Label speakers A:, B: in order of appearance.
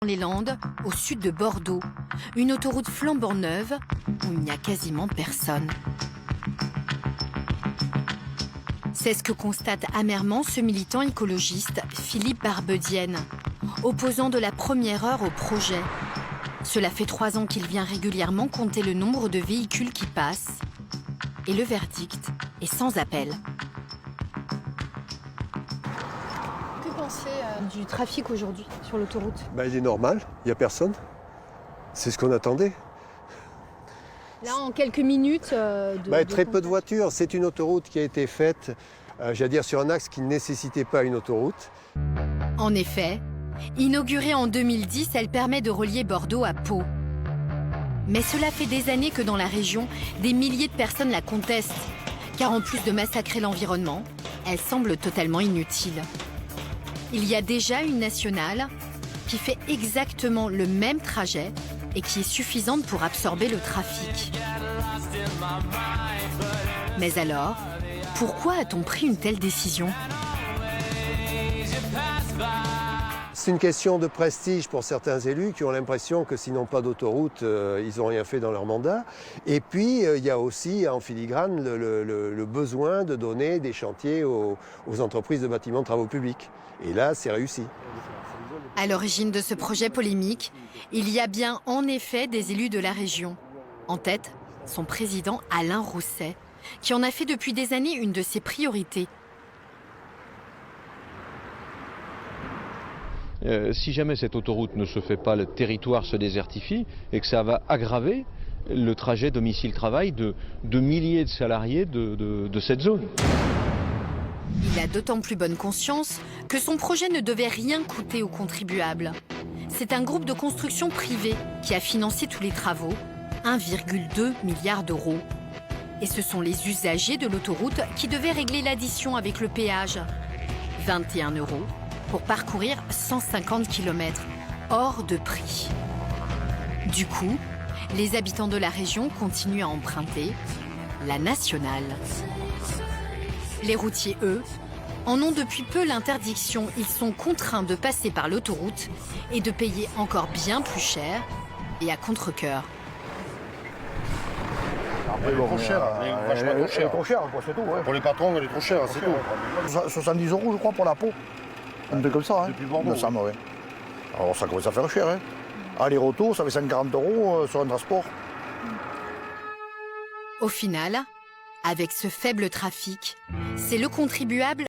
A: les Landes, au sud de Bordeaux, une autoroute flambant neuve où il n'y a quasiment personne. C'est ce que constate amèrement ce militant écologiste, Philippe Barbedienne, opposant de la première heure au projet. Cela fait 3 ans qu'il vient régulièrement compter le nombre de véhicules qui passent. Et le verdict est sans appel. Que pensez du trafic aujourd'hui sur l'autoroute ?
B: Il est normal, il n'y a personne. C'est ce qu'on attendait.
A: Là, en quelques minutes...
B: Très peu de voitures. C'est une autoroute qui a été faite, sur un axe qui ne nécessitait pas une autoroute.
A: En effet, inaugurée en 2010, elle permet de relier Bordeaux à Pau. Mais cela fait des années que dans la région, des milliers de personnes la contestent. Car en plus de massacrer l'environnement, elle semble totalement inutile. Il y a déjà une nationale qui fait exactement le même trajet et qui est suffisante pour absorber le trafic. Mais alors, pourquoi a-t-on pris une telle décision ?
B: C'est une question de prestige pour certains élus qui ont l'impression que s'ils n'ont pas d'autoroute, ils n'ont rien fait dans leur mandat. Et puis, il y a aussi en filigrane le besoin de donner des chantiers aux entreprises de bâtiments de travaux publics. Et là, c'est réussi.
A: À l'origine de ce projet polémique, il y a bien en effet des élus de la région. En tête, son président Alain Rousset, qui en a fait depuis des années une de ses priorités.
C: Si jamais cette autoroute ne se fait pas, le territoire se désertifie et que ça va aggraver le trajet domicile-travail de milliers de salariés de cette zone.
A: Il a d'autant plus bonne conscience que son projet ne devait rien coûter aux contribuables. C'est un groupe de construction privé qui a financé tous les travaux, 1,2 milliard d'euros. Et ce sont les usagers de l'autoroute qui devaient régler l'addition avec le péage. 21 € pour parcourir 150 km, hors de prix. Du coup, les habitants de la région continuent à emprunter la nationale. Les routiers, eux, en ont depuis peu l'interdiction. Ils sont contraints de passer par l'autoroute et de payer encore bien plus cher et à contre-cœur.
D: Elle est trop chère, elle est trop chère, c'est tout. Ouais. Pour les patrons, elle est trop chère, c'est tout. 70 € je crois pour la peau. Un peu comme ça, hein. Depuis Bordeaux. Ouais. Alors ça commence à faire cher, hein. Aller-retour, ça fait 140 € sur un transport.
A: Au final, avec ce faible trafic, c'est le contribuable